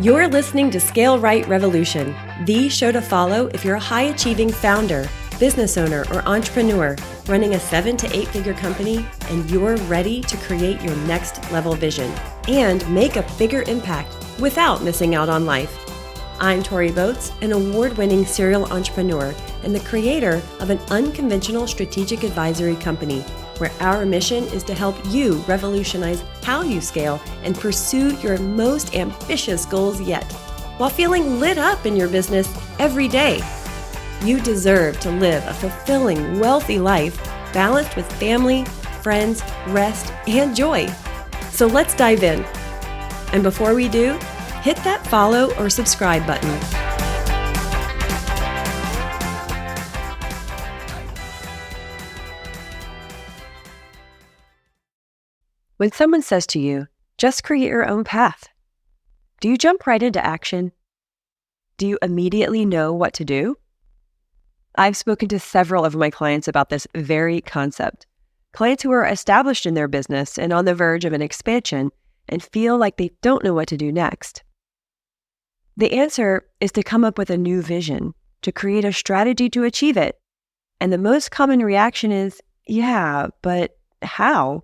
You're listening to Scale Right Revolution, the show to follow if you're a high-achieving founder, business owner, or entrepreneur running a 7 to 8 figure company and you're ready to create your next level vision and make a bigger impact without missing out on life. I'm Tori Boats, an award-winning serial entrepreneur and the creator of an unconventional strategic advisory company where our mission is to help you revolutionize how you scale and pursue your most ambitious goals yet, while feeling lit up in your business every day. You deserve to live a fulfilling, wealthy life, balanced with family, friends, rest, and joy. So let's dive in. And before we do, hit that follow or subscribe button. When someone says to you, just create your own path, do you jump right into action? Do you immediately know what to do? I've spoken to several of my clients about this very concept. Clients who are established in their business and on the verge of an expansion and feel like they don't know what to do next. The answer is to come up with a new vision, to create a strategy to achieve it. And the most common reaction is, yeah, but how?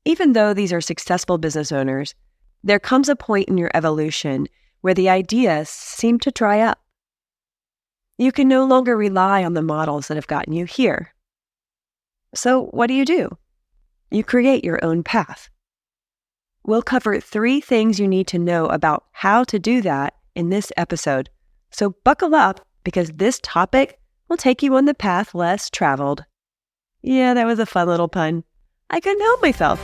Even though these are successful business owners, there comes a point in your evolution where the ideas seem to dry up. You can no longer rely on the models that have gotten you here. So what do? You create your own path. We'll cover 3 things you need to know about how to do that in this episode. So buckle up because this topic will take you on the path less traveled. Yeah, that was a fun little pun. I couldn't help myself.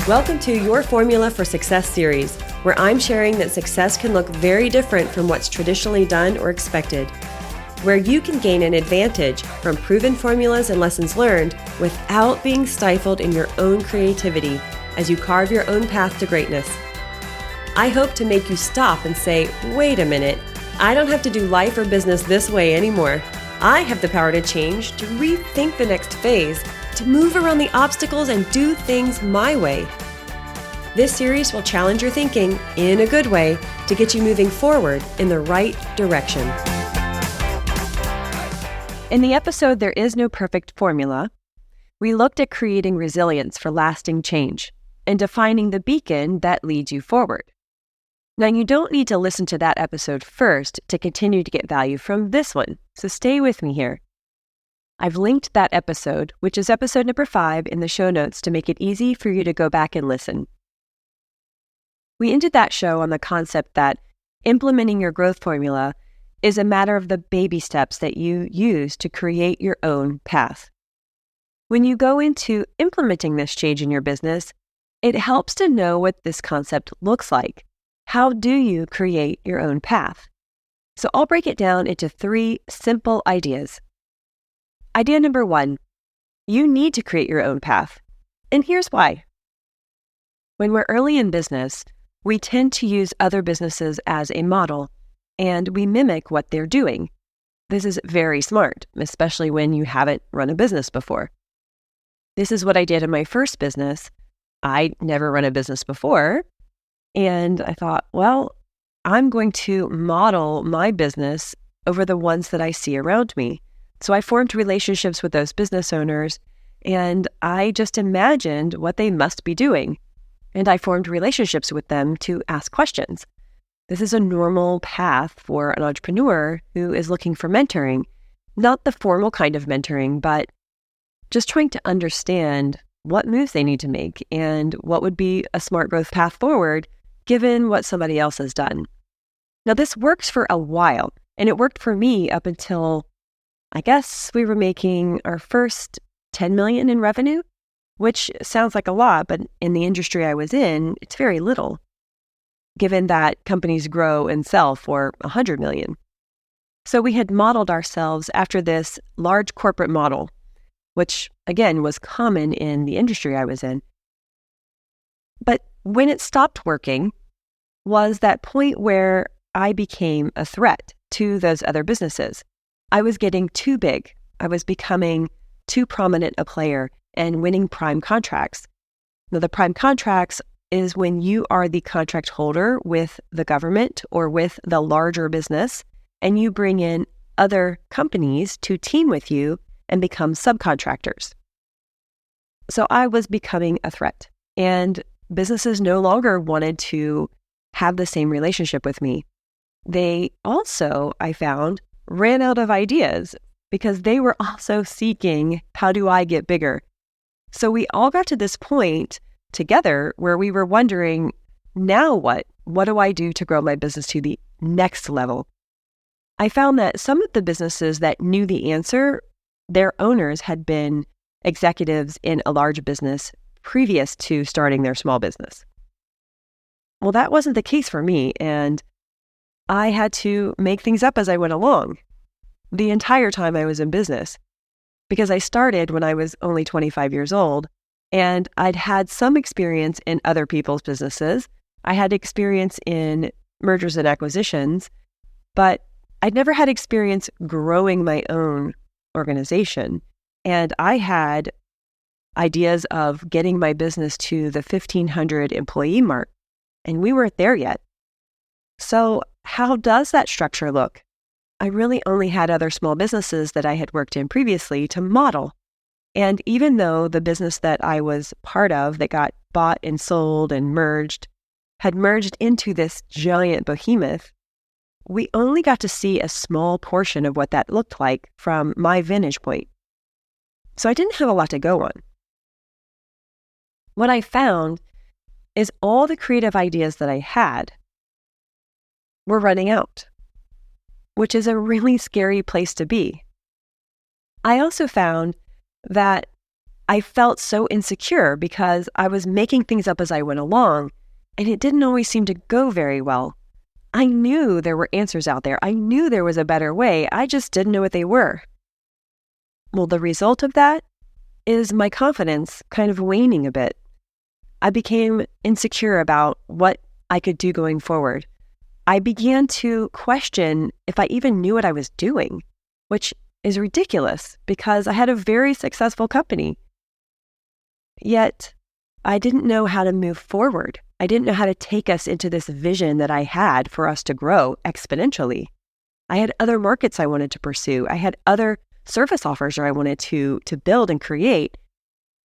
Welcome to Your Formula for Success series, where I'm sharing that success can look very different from what's traditionally done or expected, where you can gain an advantage from proven formulas and lessons learned without being stifled in your own creativity as you carve your own path to greatness. I hope to make you stop and say, wait a minute, I don't have to do life or business this way anymore. I have the power to change, to rethink the next phase, to move around the obstacles and do things my way. This series will challenge your thinking in a good way to get you moving forward in the right direction. In the episode, There Is No Perfect Formula, we looked at creating resilience for lasting change and defining the beacon that leads you forward. Now, you don't need to listen to that episode first to continue to get value from this one, so stay with me here. I've linked that episode, which is episode number 5, in the show notes to make it easy for you to go back and listen. We ended that show on the concept that implementing your growth formula is a matter of the baby steps that you use to create your own path. When you go into implementing this change in your business, it helps to know what this concept looks like. How do you create your own path? So I'll break it down into 3 simple ideas. Idea number 1, you need to create your own path. And here's why. When we're early in business, we tend to use other businesses as a model, and we mimic what they're doing. This is very smart, especially when you haven't run a business before. This is what I did in my first business. I'd never run a business before, and I thought, well, I'm going to model my business over the ones that I see around me. So I formed relationships with those business owners, and I just imagined what they must be doing. And I formed relationships with them to ask questions. This is a normal path for an entrepreneur who is looking for mentoring, not the formal kind of mentoring, but just trying to understand what moves they need to make and what would be a smart growth path forward given what somebody else has done. Now, this works for a while, and it worked for me up until, I guess, we were making our first 10 million in revenue, which sounds like a lot, but in the industry I was in, it's very little, given that companies grow and sell for 100 million. So we had modeled ourselves after this large corporate model, which again was common in the industry I was in. But when it stopped working was that point where I became a threat to those other businesses. I was getting too big. I was becoming too prominent a player and winning prime contracts. Now, the prime contracts is when you are the contract holder with the government or with the larger business, and you bring in other companies to team with you and become subcontractors. So I was becoming a threat, and businesses no longer wanted to have the same relationship with me. They also, I found, ran out of ideas because they were also seeking, how do I get bigger? So we all got to this point together where we were wondering, now what? What do I do to grow my business to the next level? I found that some of the businesses that knew the answer, their owners had been executives in a large business previous to starting their small business. Well, that wasn't the case for me, and I had to make things up as I went along the entire time I was in business, because I started when I was only 25 years old, and I'd had some experience in other people's businesses. I had experience in mergers and acquisitions, but I'd never had experience growing my own organization. And I had ideas of getting my business to the 1,500 employee mark, and we weren't there yet. So how does that structure look? I really only had other small businesses that I had worked in previously to model. And even though the business that I was part of that got bought and sold and merged had merged into this giant behemoth, we only got to see a small portion of what that looked like from my vantage point. So I didn't have a lot to go on. What I found is all the creative ideas that I had were running out, which is a really scary place to be. I also found that I felt so insecure because I was making things up as I went along, and it didn't always seem to go very well. I knew there were answers out there. I knew there was a better way. I just didn't know what they were. Well, the result of that is my confidence kind of waning a bit. I became insecure about what I could do going forward. I began to question if I even knew what I was doing, which is ridiculous because I had a very successful company. Yet, I didn't know how to move forward. I didn't know how to take us into this vision that I had for us to grow exponentially. I had other markets I wanted to pursue. I had other service offers that I wanted to build and create.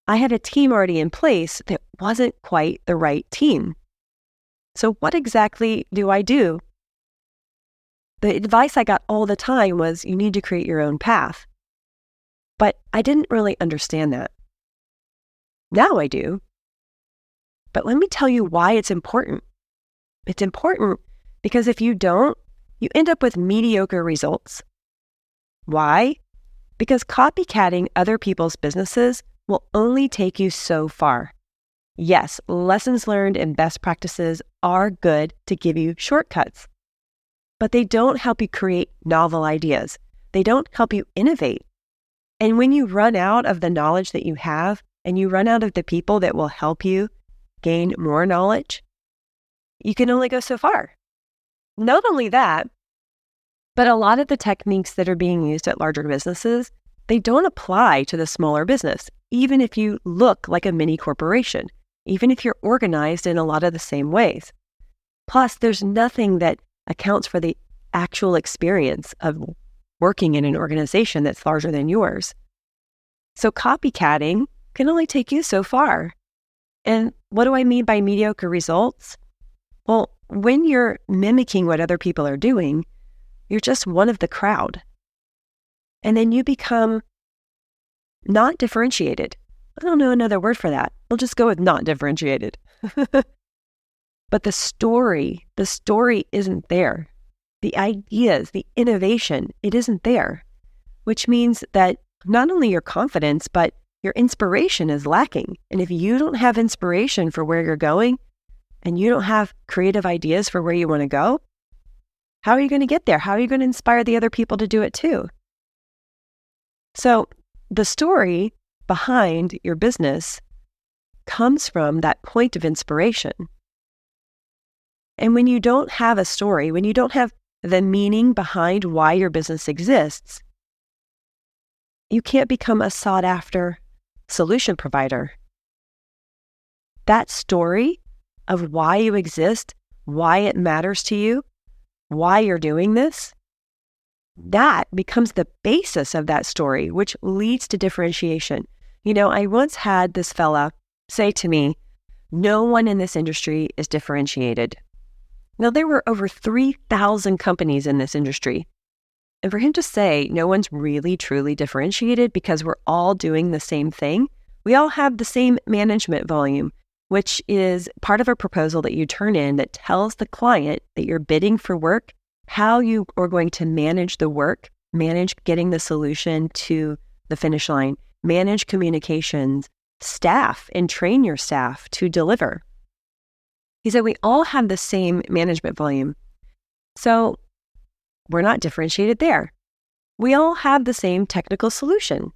I had a team already in place that wasn't quite the right team. So what exactly do I do? The advice I got all the time was you need to create your own path. But I didn't really understand that. Now I do. But let me tell you why it's important. It's important because if you don't, you end up with mediocre results. Why? Because copycatting other people's businesses will only take you so far. Yes, lessons learned and best practices are good to give you shortcuts, but they don't help you create novel ideas. They don't help you innovate. And when you run out of the knowledge that you have and you run out of the people that will help you gain more knowledge, you can only go so far. Not only that, but a lot of the techniques that are being used at larger businesses, they don't apply to the smaller business, even if you look like a mini corporation, even if you're organized in a lot of the same ways. Plus, there's nothing that accounts for the actual experience of working in an organization that's larger than yours. So copycatting can only take you so far. And what do I mean by mediocre results? Well, when you're mimicking what other people are doing, you're just one of the crowd. And then you become not differentiated. I don't know another word for that. We'll just go with not differentiated. But the story isn't there. The ideas, the innovation, it isn't there, which means that not only your confidence, but your inspiration is lacking. And if you don't have inspiration for where you're going, and you don't have creative ideas for where you want to go, how are you going to get there? How are you going to inspire the other people to do it too? So the story behind your business comes from that point of inspiration. And when you don't have a story, when you don't have the meaning behind why your business exists, you can't become a sought-after solution provider. That story of why you exist, why it matters to you, why you're doing this, that becomes the basis of that story, which leads to differentiation. I once had this fella say to me, no one in this industry is differentiated. Now, there were over 3,000 companies in this industry. And for him to say no one's really, truly differentiated because we're all doing the same thing, we all have the same management volume, which is part of a proposal that you turn in that tells the client that you're bidding for work, how you are going to manage the work, manage getting the solution to the finish line, manage communications, staff, and train your staff to deliver. He said, we all have the same management volume. So we're not differentiated there. We all have the same technical solution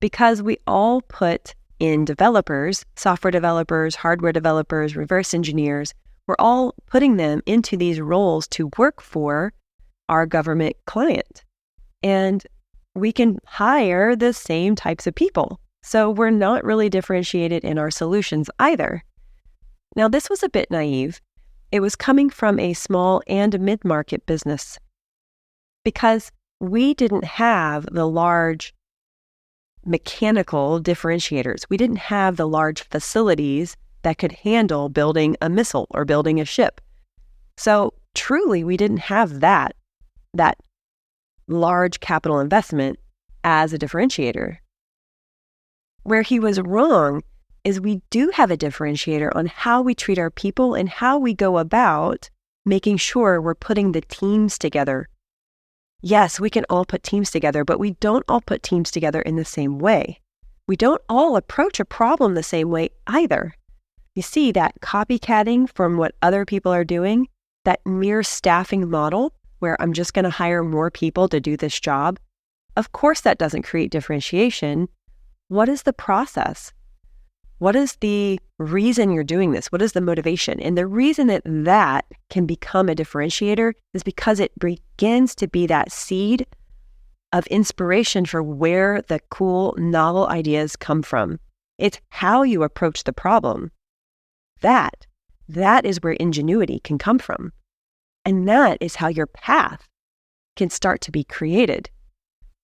because we all put in developers, software developers, hardware developers, reverse engineers. We're all putting them into these roles to work for our government client. And we can hire the same types of people. So we're not really differentiated in our solutions either. Now, this was a bit naive. It was coming from a small and mid-market business because we didn't have the large mechanical differentiators. We didn't have the large facilities that could handle building a missile or building a ship. So truly, we didn't have that large capital investment as a differentiator. Where he was wrong is we do have a differentiator on how we treat our people and how we go about making sure we're putting the teams together. Yes, we can all put teams together, but we don't all put teams together in the same way. We don't all approach a problem the same way either. You see that copycatting from what other people are doing, that mere staffing model where I'm just going to hire more people to do this job. Of course, that doesn't create differentiation. What is the process? What is the reason you're doing this? What is the motivation? And the reason that can become a differentiator is because it begins to be that seed of inspiration for where the cool, novel ideas come from. It's how you approach the problem. That is where ingenuity can come from. And that is how your path can start to be created.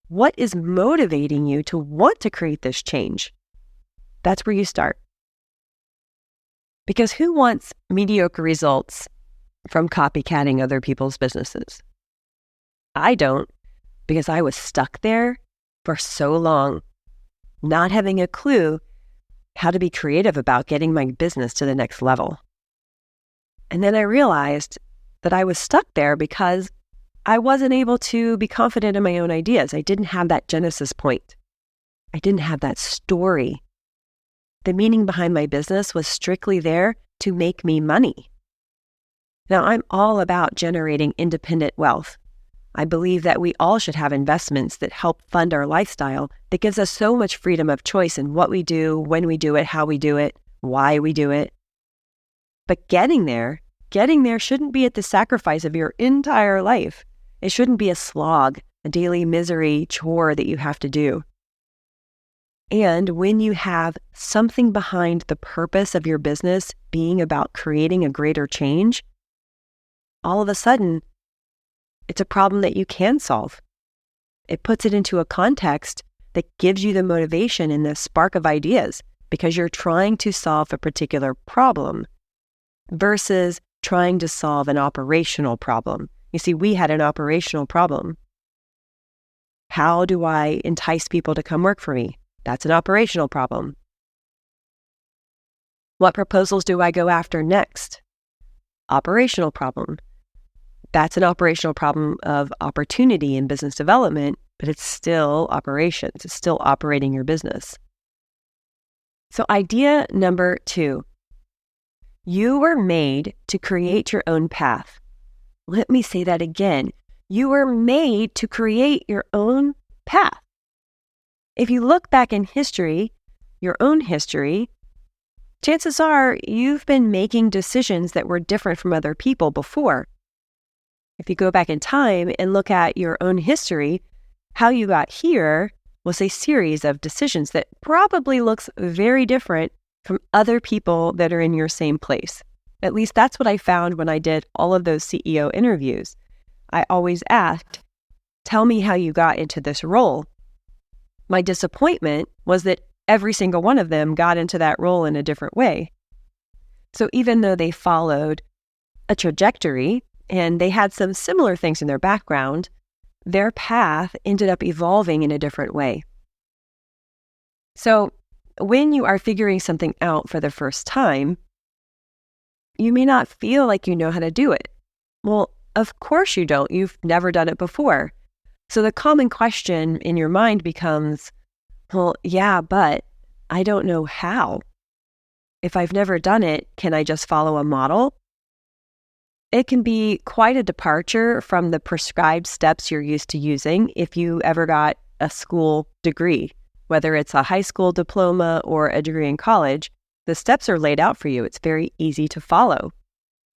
What is motivating you to want to create this change? That's where you start. Because who wants mediocre results from copycatting other people's businesses? I don't, because I was stuck there for so long, not having a clue how to be creative about getting my business to the next level. And then I realized that I was stuck there because I wasn't able to be confident in my own ideas. I didn't have that genesis point. I didn't have that story. The meaning behind my business was strictly there to make me money. Now, I'm all about generating independent wealth. I believe that we all should have investments that help fund our lifestyle that gives us so much freedom of choice in what we do, when we do it, how we do it, why we do it. But getting there shouldn't be at the sacrifice of your entire life. It shouldn't be a slog, a daily misery chore that you have to do. And when you have something behind the purpose of your business being about creating a greater change, all of a sudden, it's a problem that you can solve. It puts it into a context that gives you the motivation and the spark of ideas because you're trying to solve a particular problem versus trying to solve an operational problem. You see, we had an operational problem. How do I entice people to come work for me? That's an operational problem. What proposals do I go after next? Operational problem. That's an operational problem of opportunity in business development, but it's still operations. It's still operating your business. So idea number 2, you were made to create your own path. Let me say that again. You were made to create your own path. If you look back in history, your own history, chances are you've been making decisions that were different from other people before. If you go back in time and look at your own history, how you got here was a series of decisions that probably looks very different from other people that are in your same place. At least that's what I found when I did all of those CEO interviews. I always asked, tell me how you got into this role. My disappointment was that every single one of them got into that role in a different way. So even though they followed a trajectory and they had some similar things in their background, their path ended up evolving in a different way. So when you are figuring something out for the first time, you may not feel like you know how to do it. Well, of course you don't. You've never done it before. So the common question in your mind becomes, well, yeah, but I don't know how. If I've never done it, can I just follow a model? It can be quite a departure from the prescribed steps you're used to using if you ever got a school degree. Whether it's a high school diploma or a degree in college, the steps are laid out for you. It's very easy to follow.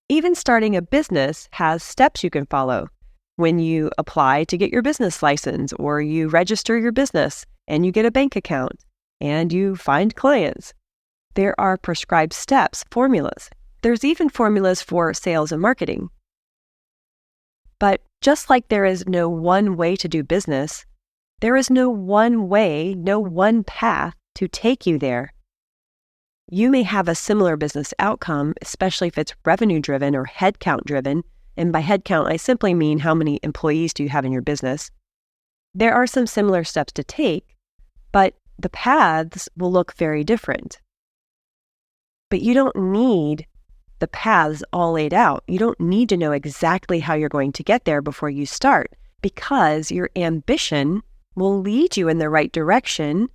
Even starting a business has steps you can follow. When you apply to get your business license, or you register your business and you get a bank account and you find clients, there are prescribed steps, formulas. There's even formulas for sales and marketing. But just like there is no one way to do business, there is no one way, no one path to take you there. You may have a similar business outcome, especially if it's revenue-driven or headcount-driven. And by headcount, I simply mean how many employees do you have in your business. There are some similar steps to take, but the paths will look very different. But you don't need the paths all laid out. You don't need to know exactly how you're going to get there before you start, because your ambition will lead you in the right direction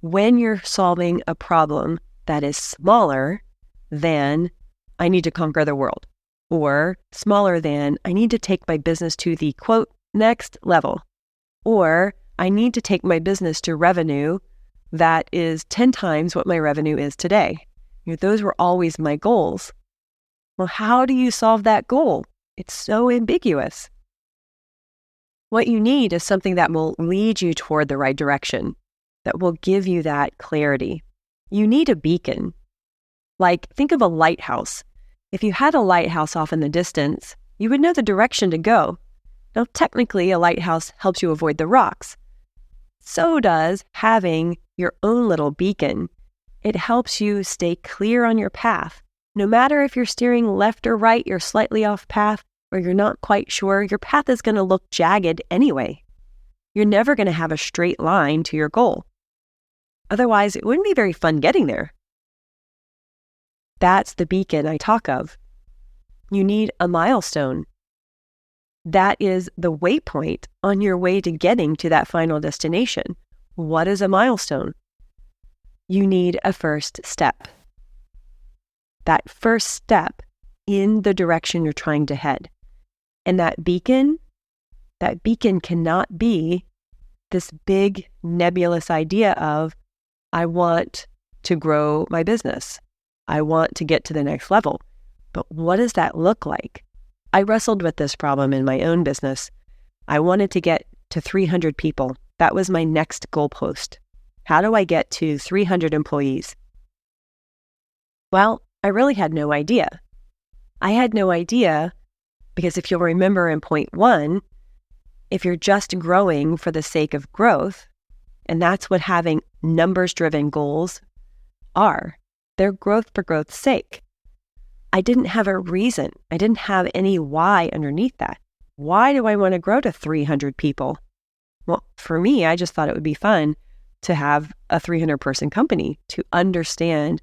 when you're solving a problem that is smaller than I need to conquer the world, or smaller than I need to take my business to the quote next level, or I need to take my business to revenue that is 10 times what my revenue is today. Those were always my goals. Well, how do you solve that goal? It's so ambiguous. What you need is something that will lead you toward the right direction, that will give you that clarity. You need a beacon. Like, think of a lighthouse. If you had a lighthouse off in the distance, you would know the direction to go. Now, technically, a lighthouse helps you avoid the rocks. So does having your own little beacon. It helps you stay clear on your path. No matter if you're steering left or right, you're slightly off path, or you're not quite sure, your path is going to look jagged anyway. You're never going to have a straight line to your goal. Otherwise, it wouldn't be very fun getting there. That's the beacon I talk of. You need a milestone. That is the waypoint on your way to getting to that final destination. What is a milestone? You need a first step. That first step in the direction you're trying to head. And that beacon cannot be this big nebulous idea of, I want to grow my business. I want to get to the next level. But what does that look like? I wrestled with this problem in my own business. I wanted to get to 300 people. That was my next goalpost. How do I get to 300 employees? Well, I really had no idea. I had no idea because if you'll remember in point 1, if you're just growing for the sake of growth, and that's what having numbers-driven goals are, they're growth for growth's sake. I didn't have a reason. I didn't have any why underneath that. Why do I want to grow to 300 people? Well, for me, I just thought it would be fun to have a 300-person company, to understand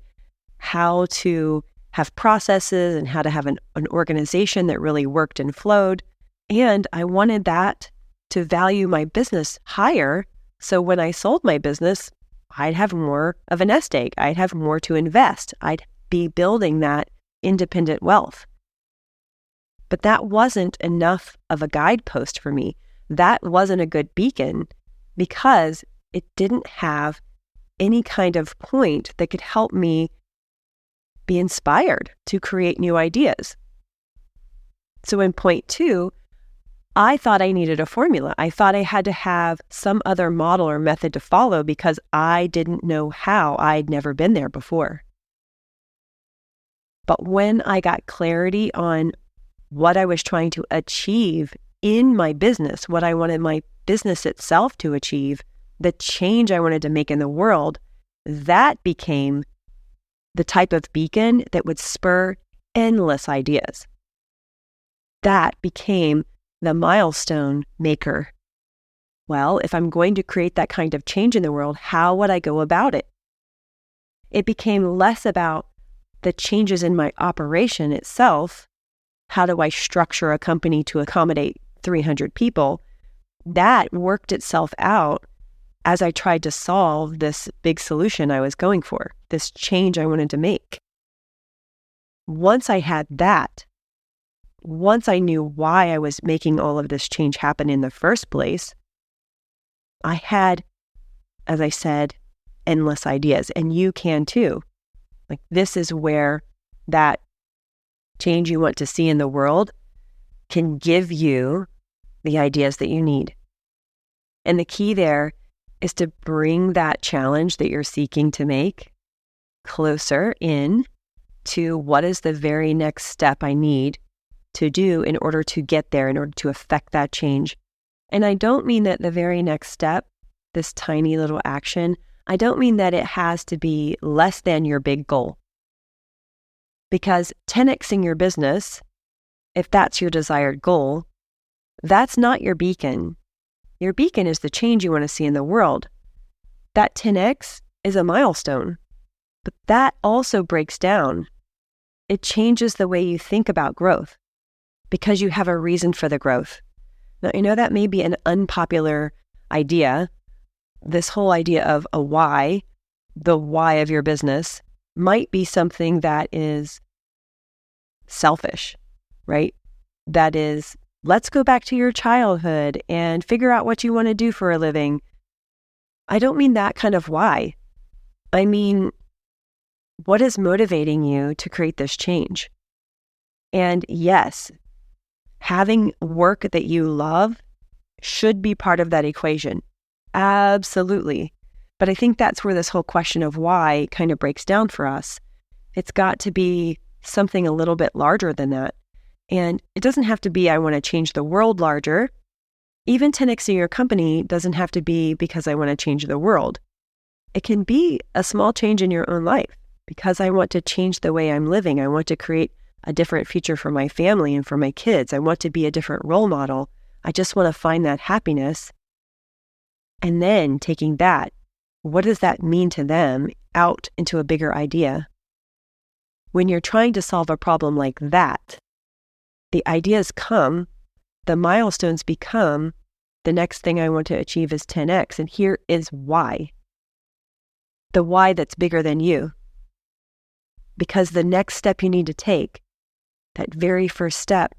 how to have processes and how to have an organization that really worked and flowed. And I wanted that to value my business higher. So when I sold my business, I'd have more of a nest egg. I'd have more to invest. I'd be building that independent wealth. But that wasn't enough of a guidepost for me. That wasn't a good beacon because it didn't have any kind of point that could help me be inspired to create new ideas. So in point 2, I thought I needed a formula. I thought I had to have some other model or method to follow because I didn't know how. I'd never been there before. But when I got clarity on what I was trying to achieve in my business, what I wanted my business itself to achieve, the change I wanted to make in the world, that became the type of beacon that would spur endless ideas. That became the milestone maker. Well, if I'm going to create that kind of change in the world, how would I go about it? It became less about the changes in my operation itself. How do I structure a company to accommodate 300 people? That worked itself out as I tried to solve this big solution I was going for, this change I wanted to make. Once I had that, once I knew why I was making all of this change happen in the first place, I had, as I said, endless ideas, and you can too. Like, this is where that change you want to see in the world can give you the ideas that you need. And the key there is to bring that challenge that you're seeking to make closer in to what is the very next step I need to do in order to get there, in order to affect that change. And I don't mean that the very next step, this tiny little action, I don't mean that it has to be less than your big goal. Because 10xing your business, if that's your desired goal, that's not your beacon. Your beacon is the change you want to see in the world. That 10x is a milestone, but that also breaks down. It changes the way you think about growth because you have a reason for the growth. Now, I know that may be an unpopular idea. This whole idea of a why, the why of your business, might be something that is selfish, right? That is, let's go back to your childhood and figure out what you want to do for a living. I don't mean that kind of why. I mean, what is motivating you to create this change? And yes, having work that you love should be part of that equation. Absolutely. But I think that's where this whole question of why kind of breaks down for us. It's got to be something a little bit larger than that. And it doesn't have to be, I want to change the world larger. Even 10xing your company doesn't have to be because I want to change the world. It can be a small change in your own life because I want to change the way I'm living. I want to create a different future for my family and for my kids. I want to be a different role model. I just want to find that happiness. And then taking that, what does that mean to them, out into a bigger idea? When you're trying to solve a problem like that, the ideas come, the milestones become, the next thing I want to achieve is 10x. And here is why. The why that's bigger than you. Because the next step you need to take, that very first step,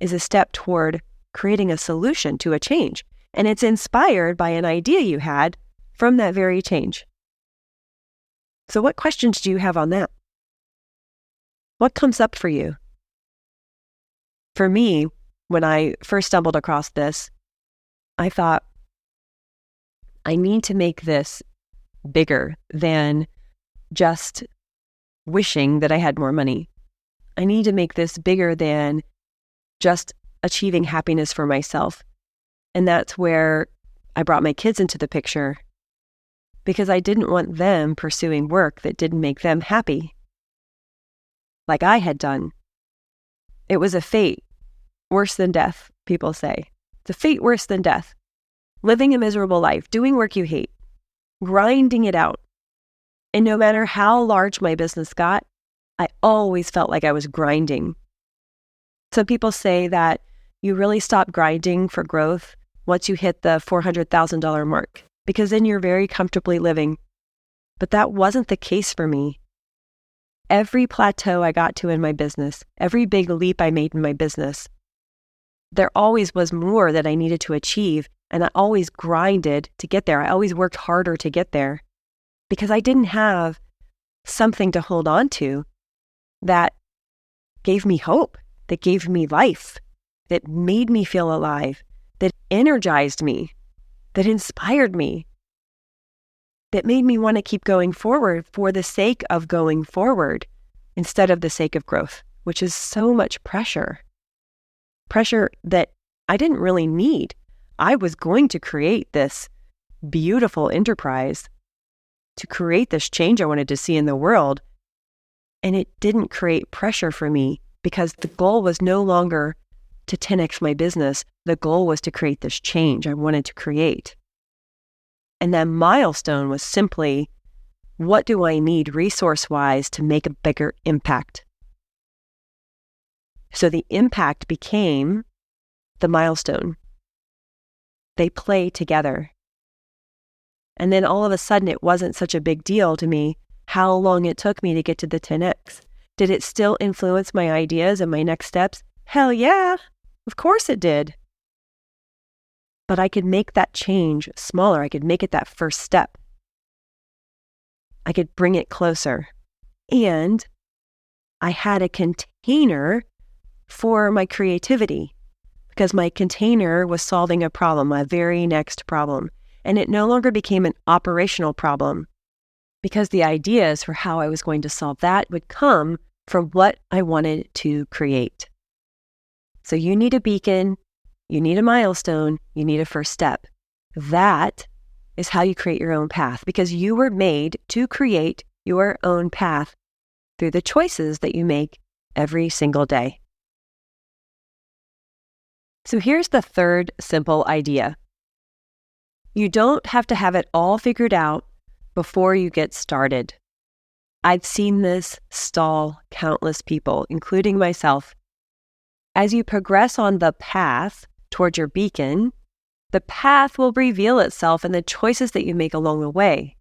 is a step toward creating a solution to a change. And it's inspired by an idea you had from that very change. So what questions do you have on that? What comes up for you? For me, when I first stumbled across this, I thought, I need to make this bigger than just wishing that I had more money. I need to make this bigger than just achieving happiness for myself. And that's where I brought my kids into the picture because I didn't want them pursuing work that didn't make them happy, like I had done. It was a fate worse than death, people say. It's a fate worse than death. Living a miserable life, doing work you hate, grinding it out. And no matter how large my business got, I always felt like I was grinding. Some people say that you really stop grinding for growth once you hit the $400,000 mark, because then you're very comfortably living. But that wasn't the case for me. Every plateau I got to in my business, every big leap I made in my business, there always was more that I needed to achieve, and I always grinded to get there. I always worked harder to get there because I didn't have something to hold on to that gave me hope, that gave me life, that made me feel alive, that energized me, that inspired me, that made me want to keep going forward for the sake of going forward. instead of the sake of growth, which is so much pressure. Pressure that I didn't really need. I was going to create this beautiful enterprise, to create this change I wanted to see in the world. And it didn't create pressure for me because the goal was no longer to 10x my business. The goal was to create this change I wanted to create. And that milestone was simply, what do I need resource-wise to make a bigger impact? So the impact became the milestone. They play together. And then all of a sudden, it wasn't such a big deal to me how long it took me to get to the 10x. Did it still influence my ideas and my next steps? Hell yeah, of course it did. But I could make that change smaller. I could make it that first step. I could bring it closer. And I had a container for my creativity because my container was solving a problem, my very next problem. And it no longer became an operational problem because the ideas for how I was going to solve that would come from what I wanted to create. So you need a beacon, you need a milestone, you need a first step. That is how you create your own path because you were made to create your own path through the choices that you make every single day. So here's the third simple idea. You don't have to have it all figured out before you get started. I've seen this stall countless people, including myself. As you progress on the path towards your beacon, the path will reveal itself in the choices that you make along the way.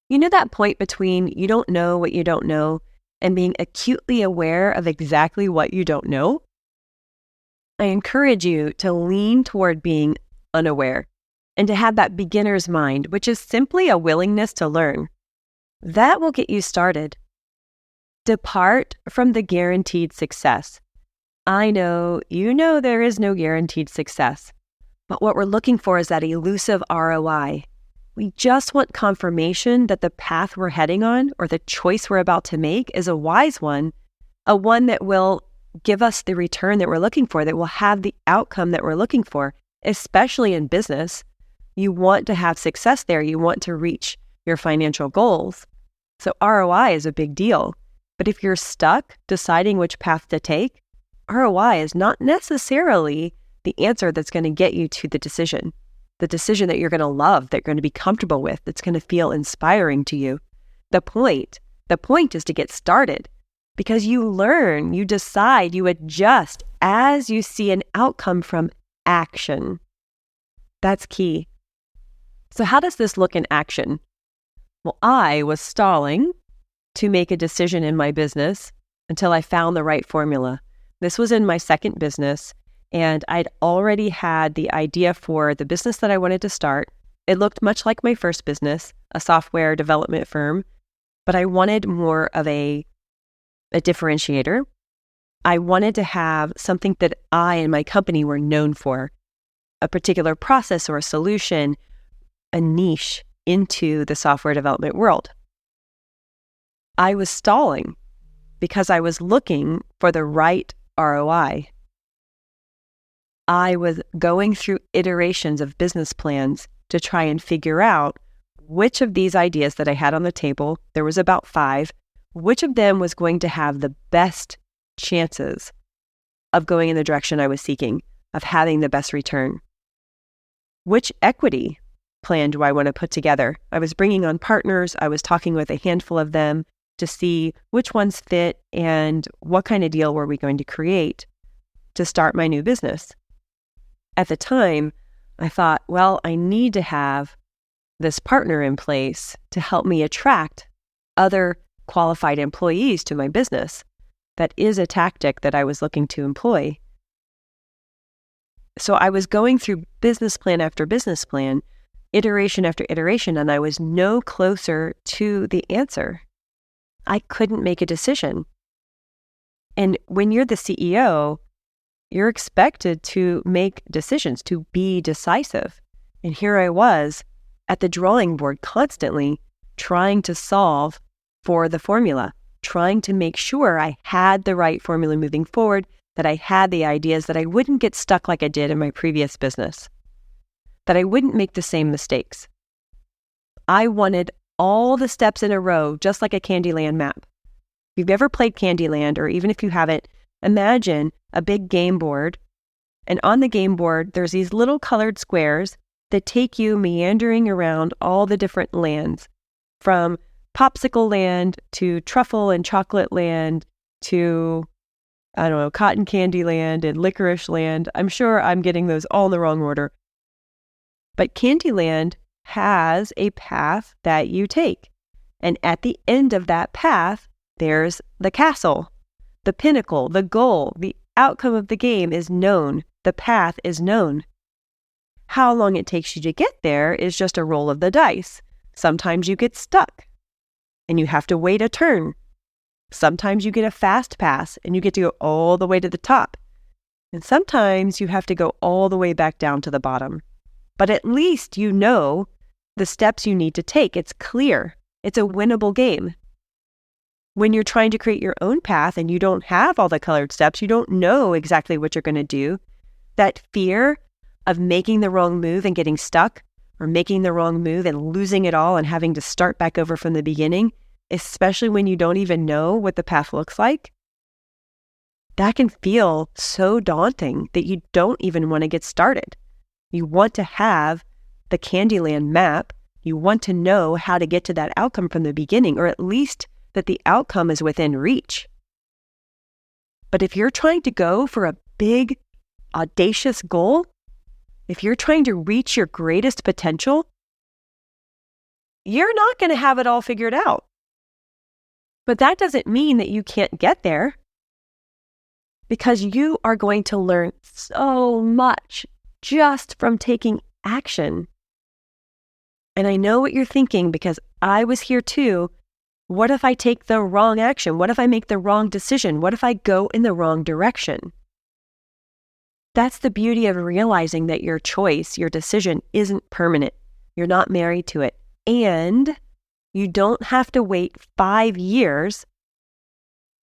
You know that point between you don't know what you don't know and being acutely aware of exactly what you don't know? I encourage you to lean toward being unaware and to have that beginner's mind, which is simply a willingness to learn. That will get you started. Depart from the guaranteed success. I know, you know there is no guaranteed success, but what we're looking for is that elusive ROI. We just want confirmation that the path we're heading on or the choice we're about to make is a wise one, a one that will give us the return that we're looking for, that will have the outcome that we're looking for, especially in business. You want to have success there. You want to reach your financial goals. So ROI is a big deal. But if you're stuck deciding which path to take, ROI is not necessarily the answer that's going to get you to the decision that you're going to love, that you're going to be comfortable with, that's going to feel inspiring to you. The point is to get started because you learn, you decide, you adjust as you see an outcome from action. That's key. So how does this look in action? Well, I was stalling to make a decision in my business until I found the right formula. This was in my second business, and I'd already had the idea for the business that I wanted to start. It looked much like my first business, a software development firm, but I wanted more of a differentiator. I wanted to have something that I and my company were known for, a particular process or a solution, a niche into the software development world. I was stalling because I was looking for the right ROI. I was going through iterations of business plans to try and figure out which of these ideas that I had on the table, there was about 5, which of them was going to have the best chances of going in the direction I was seeking, of having the best return. Which equity plan do I want to put together? I was bringing on partners. I was talking with a handful of them to see which ones fit and what kind of deal were we going to create to start my new business. At the time, I thought, well, I need to have this partner in place to help me attract other qualified employees to my business. That is a tactic that I was looking to employ. So I was going through business plan after business plan, iteration after iteration, and I was no closer to the answer. I couldn't make a decision. And when you're the CEO, you're expected to make decisions, to be decisive. And here I was at the drawing board constantly trying to solve for the formula, trying to make sure I had the right formula moving forward, that I had the ideas, that I wouldn't get stuck like I did in my previous business, that I wouldn't make the same mistakes. I wanted all the steps in a row, just like a Candyland map. If you've ever played Candyland, or even if you haven't, imagine a big game board. And on the game board, there's these little colored squares that take you meandering around all the different lands, from Popsicle Land to Truffle and Chocolate Land to, I don't know, Cotton Candy Land and Licorice Land. I'm sure I'm getting those all in the wrong order. But Candyland has a path that you take. And at the end of that path, there's the castle, the pinnacle, the goal, the outcome of the game is known. The path is known. How long it takes you to get there is just a roll of the dice. Sometimes you get stuck and you have to wait a turn. Sometimes you get a fast pass and you get to go all the way to the top. And sometimes you have to go all the way back down to the bottom. But at least you know the steps you need to take. It's clear. It's a winnable game. When you're trying to create your own path and you don't have all the colored steps, you don't know exactly what you're going to do, that fear of making the wrong move and getting stuck, or making the wrong move and losing it all and having to start back over from the beginning, especially when you don't even know what the path looks like, that can feel so daunting that you don't even want to get started. You want to have the Candyland map. You want to know how to get to that outcome from the beginning, or at least that the outcome is within reach. But if you're trying to go for a big, audacious goal, if you're trying to reach your greatest potential, you're not going to have it all figured out. But that doesn't mean that you can't get there, because you are going to learn so much just from taking action. And I know what you're thinking, because I was here too. What if I take the wrong action? What if I make the wrong decision? What if I go in the wrong direction? That's the beauty of realizing that your choice, your decision isn't permanent. You're not married to it. And you don't have to wait 5 years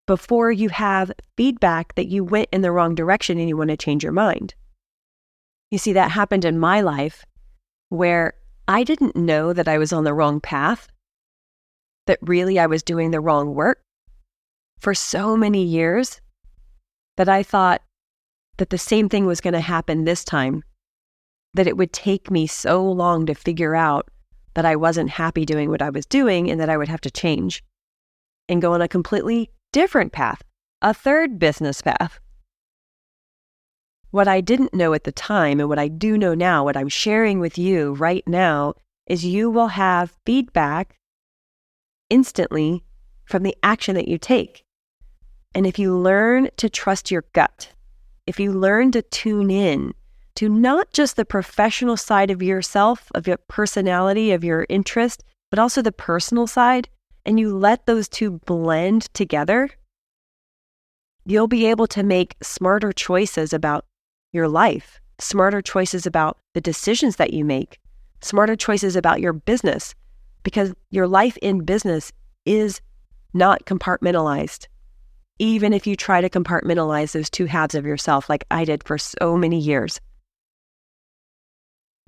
before you have feedback that you went in the wrong direction and you want to change your mind. You see, that happened in my life where I didn't know that I was on the wrong path, that really I was doing the wrong work for so many years, that I thought that the same thing was going to happen this time, that it would take me so long to figure out that I wasn't happy doing what I was doing and that I would have to change and go on a completely different path, a third business path. What I didn't know at the time, and what I do know now, what I'm sharing with you right now, is you will have feedback instantly from the action that you take. And if you learn to trust your gut, if you learn to tune in to not just the professional side of yourself, of your personality, of your interest, but also the personal side, and you let those two blend together, you'll be able to make smarter choices about your life, smarter choices about the decisions that you make, smarter choices about your business, because your life in business is not compartmentalized. Even if you try to compartmentalize those two halves of yourself like I did for so many years.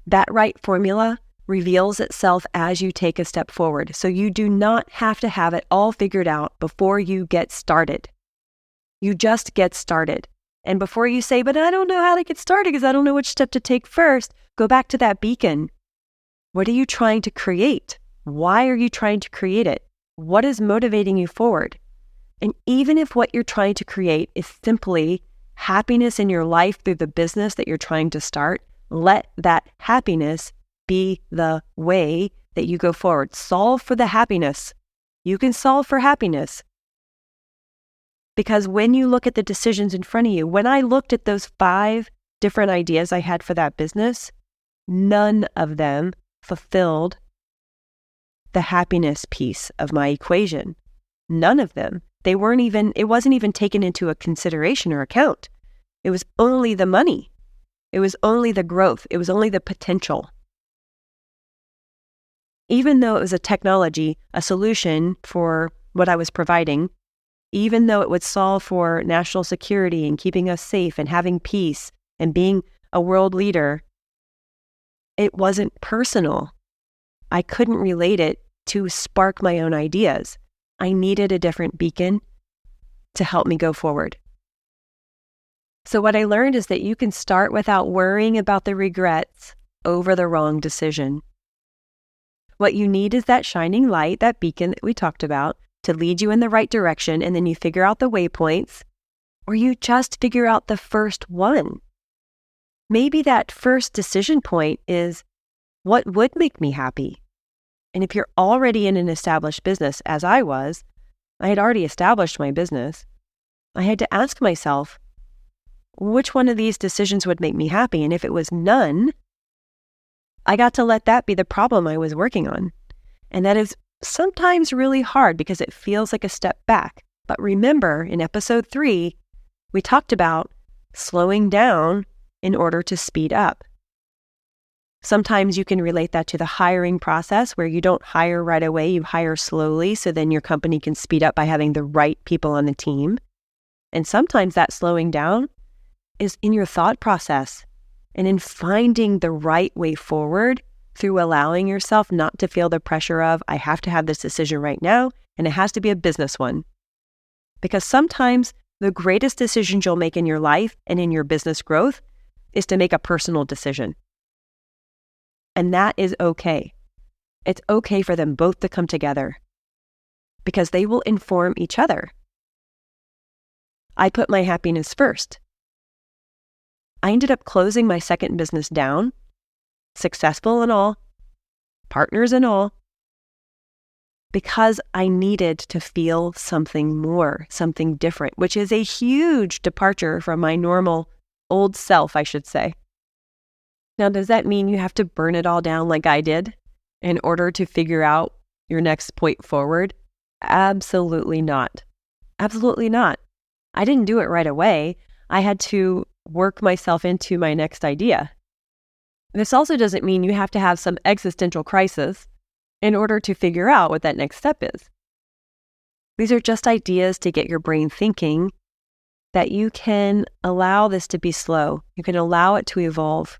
That right formula reveals itself as you take a step forward. So you do not have to have it all figured out before you get started. You just get started. And before you say, but I don't know how to get started because I don't know which step to take first, go back to that beacon. What are you trying to create? Why are you trying to create it? What is motivating you forward? And even if what you're trying to create is simply happiness in your life through the business that you're trying to start, let that happiness be the way that you go forward. Solve for the happiness. You can solve for happiness. Because when you look at the decisions in front of you, when I looked at those 5 different ideas I had for that business, none of them fulfilled the happiness piece of my equation. None of them. It wasn't even taken into a consideration or account. It was only the money. It was only the growth. It was only the potential. Even though it was a technology, a solution for what I was providing, even though it would solve for national security and keeping us safe and having peace and being a world leader, it wasn't personal. I couldn't relate it to spark my own ideas. I needed a different beacon to help me go forward. So what I learned is that you can start without worrying about the regrets over the wrong decision. What you need is that shining light, that beacon that we talked about, to lead you in the right direction, and then you figure out the waypoints, or you just figure out the first one. Maybe that first decision point is, what would make me happy? And if you're already in an established business, as I was, I had already established my business, I had to ask myself, which one of these decisions would make me happy? And if it was none, I got to let that be the problem I was working on. And that is sometimes really hard because it feels like a step back. But remember, in episode 3, we talked about slowing down in order to speed up. Sometimes you can relate that to the hiring process where you don't hire right away, you hire slowly so then your company can speed up by having the right people on the team. And sometimes that slowing down is in your thought process and in finding the right way forward through allowing yourself not to feel the pressure of, I have to have this decision right now, and it has to be a business one. Because sometimes the greatest decisions you'll make in your life and in your business growth is to make a personal decision. And that is okay. It's okay for them both to come together because they will inform each other. I put my happiness first. I ended up closing my second business down, successful and all, partners and all, because I needed to feel something more, something different, which is a huge departure from my normal old self, I should say. Now, does that mean you have to burn it all down like I did in order to figure out your next point forward? Absolutely not. Absolutely not. I didn't do it right away. I had to work myself into my next idea. This also doesn't mean you have to have some existential crisis in order to figure out what that next step is. These are just ideas to get your brain thinking that you can allow this to be slow. You can allow it to evolve.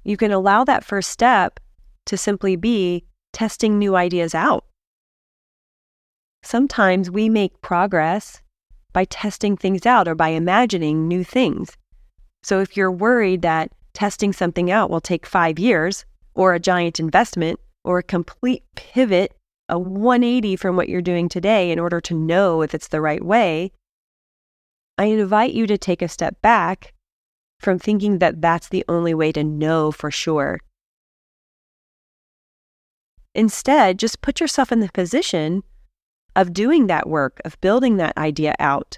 You can allow that first step to simply be testing new ideas out. Sometimes we make progress by testing things out or by imagining new things. So if you're worried that testing something out will take 5 years or a giant investment or a complete pivot, a 180 from what you're doing today in order to know if it's the right way, I invite you to take a step back from thinking that that's the only way to know for sure. Instead, just put yourself in the position of doing that work, of building that idea out.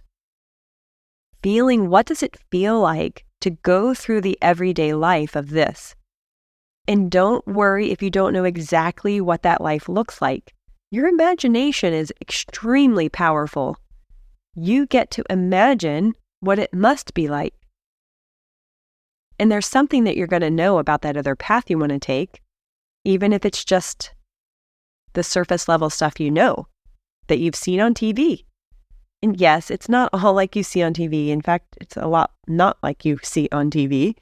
Feeling, what does it feel like to go through the everyday life of this? And don't worry if you don't know exactly what that life looks like. Your imagination is extremely powerful. You get to imagine what it must be like. And there's something that you're going to know about that other path you want to take, even if it's just the surface level stuff you know that you've seen on TV. And yes, it's not all like you see on TV. In fact, it's a lot not like you see on TV.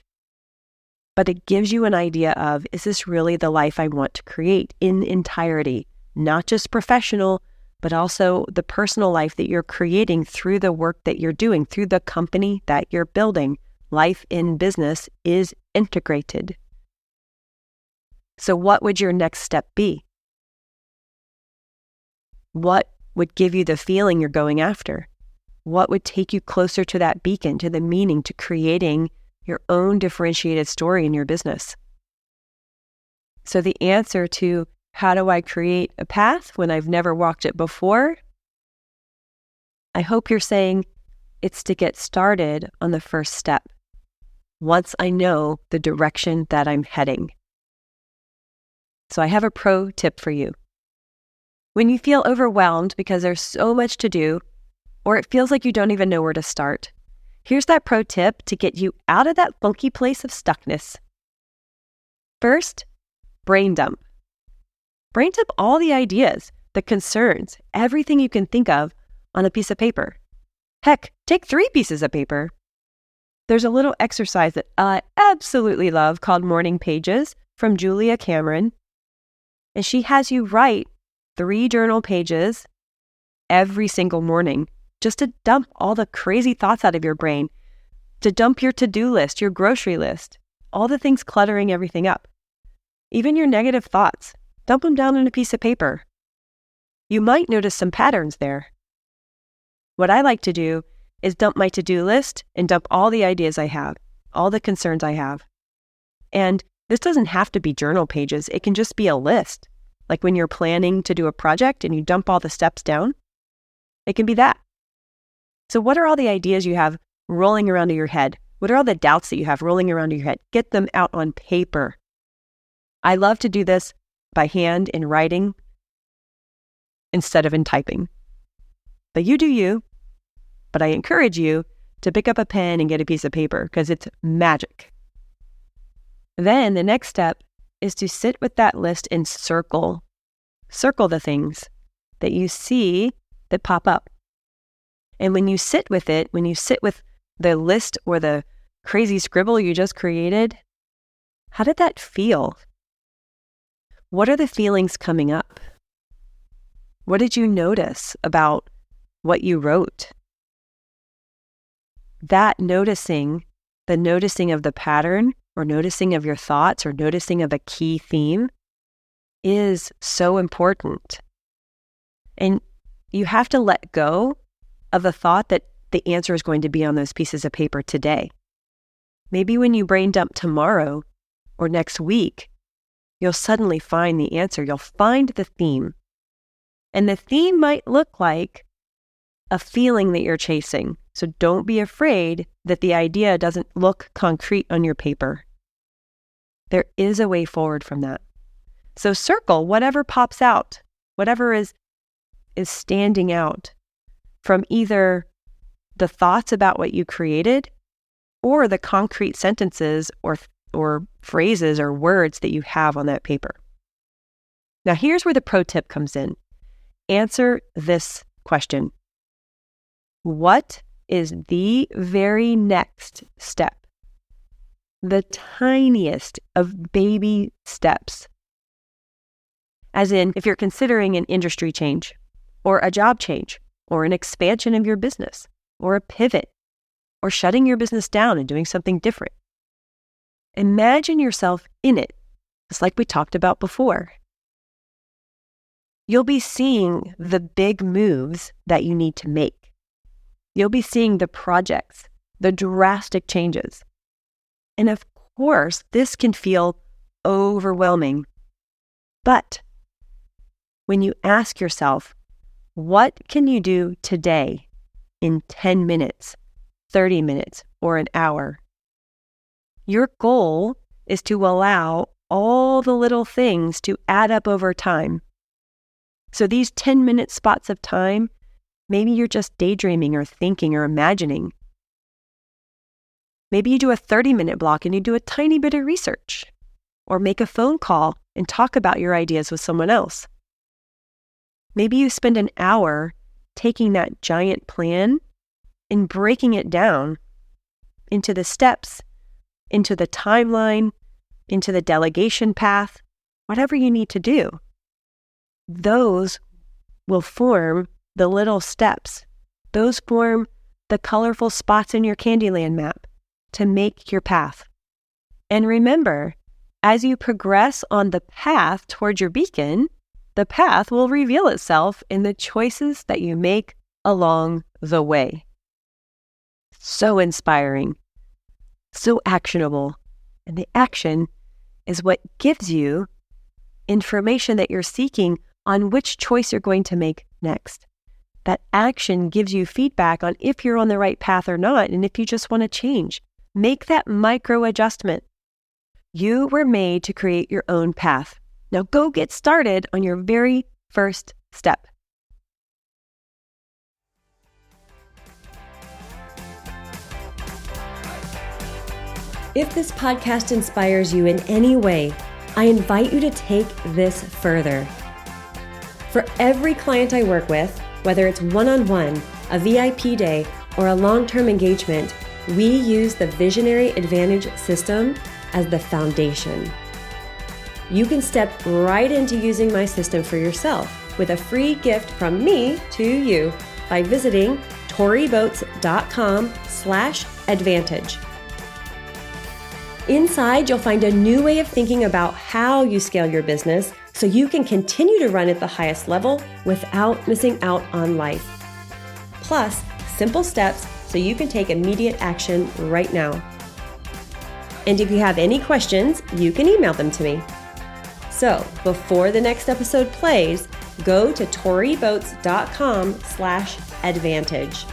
But it gives you an idea of, is this really the life I want to create in entirety? Not just professional, but also the personal life that you're creating through the work that you're doing, through the company that you're building. Life in business is integrated. So what would your next step be? What would give you the feeling you're going after? What would take you closer to that beacon, to the meaning, to creating your own differentiated story in your business? So the answer to how do I create a path when I've never walked it before? I hope you're saying it's to get started on the first step. Once I know the direction that I'm heading. So I have a pro tip for you. When you feel overwhelmed because there's so much to do, or it feels like you don't even know where to start, here's that pro tip to get you out of that funky place of stuckness. First, brain dump. Brain dump all the ideas, the concerns, everything you can think of on a piece of paper. Heck, take 3 pieces of paper. There's a little exercise that I absolutely love called Morning Pages from Julia Cameron. And she has you write 3 journal pages every single morning just to dump all the crazy thoughts out of your brain, to dump your to-do list, your grocery list, all the things cluttering everything up. Even your negative thoughts, dump them down on a piece of paper. You might notice some patterns there. What I like to do is dump my to-do list and dump all the ideas I have, all the concerns I have. And this doesn't have to be journal pages. It can just be a list. Like when you're planning to do a project and you dump all the steps down, it can be that. So what are all the ideas you have rolling around in your head? What are all the doubts that you have rolling around in your head? Get them out on paper. I love to do this by hand in writing instead of in typing. But you do you. But I encourage you to pick up a pen and get a piece of paper because it's magic. Then the next step is to sit with that list and circle the things that you see that pop up. And when you sit with it, when you sit with the list or the crazy scribble you just created, how did that feel? What are the feelings coming up? What did you notice about what you wrote? That noticing, the noticing of the pattern or noticing of your thoughts or noticing of a key theme is so important. And you have to let go of the thought that the answer is going to be on those pieces of paper today. Maybe when you brain dump tomorrow or next week, you'll suddenly find the answer. You'll find the theme. And the theme might look like a feeling that you're chasing. So don't be afraid that the idea doesn't look concrete on your paper. There is a way forward from that. So circle whatever pops out, whatever is standing out from either the thoughts about what you created or the concrete sentences or phrases or words that you have on that paper. Now here's where the pro tip comes in. Answer this question. What is the very next step? The tiniest of baby steps. As in, if you're considering an industry change, or a job change, or an expansion of your business, or a pivot, or shutting your business down and doing something different. Imagine yourself in it, just like we talked about before. You'll be seeing the big moves that you need to make. You'll be seeing the projects, the drastic changes. And of course, this can feel overwhelming. But when you ask yourself, what can you do today in 10 minutes, 30 minutes, or an hour? Your goal is to allow all the little things to add up over time. So these 10-minute spots of time, maybe you're just daydreaming or thinking or imagining. Maybe you do a 30-minute block and you do a tiny bit of research, or make a phone call and talk about your ideas with someone else. Maybe you spend an hour taking that giant plan and breaking it down into the steps, into the timeline, into the delegation path, whatever you need to do. Those will form the little steps. Those form the colorful spots in your Candyland map to make your path. And remember, as you progress on the path towards your beacon, the path will reveal itself in the choices that you make along the way. So inspiring, so actionable. And the action is what gives you information that you're seeking on which choice you're going to make next. That action gives you feedback on if you're on the right path or not, and if you just want to change. Make that micro adjustment. You were made to create your own path. Now go get started on your very first step. If this podcast inspires you in any way, I invite you to take this further. For every client I work with, Whether it's one-on-one, a VIP day, or a long-term engagement, we use the Visionary Advantage system as the foundation. You can step right into using my system for yourself with a free gift from me to you by visiting toriboats.com/advantage. Inside, you'll find a new way of thinking about how you scale your business so you can continue to run at the highest level without missing out on life. Plus, simple steps so you can take immediate action right now. And if you have any questions, you can email them to me. So, before the next episode plays, go to toriboats.com/advantage.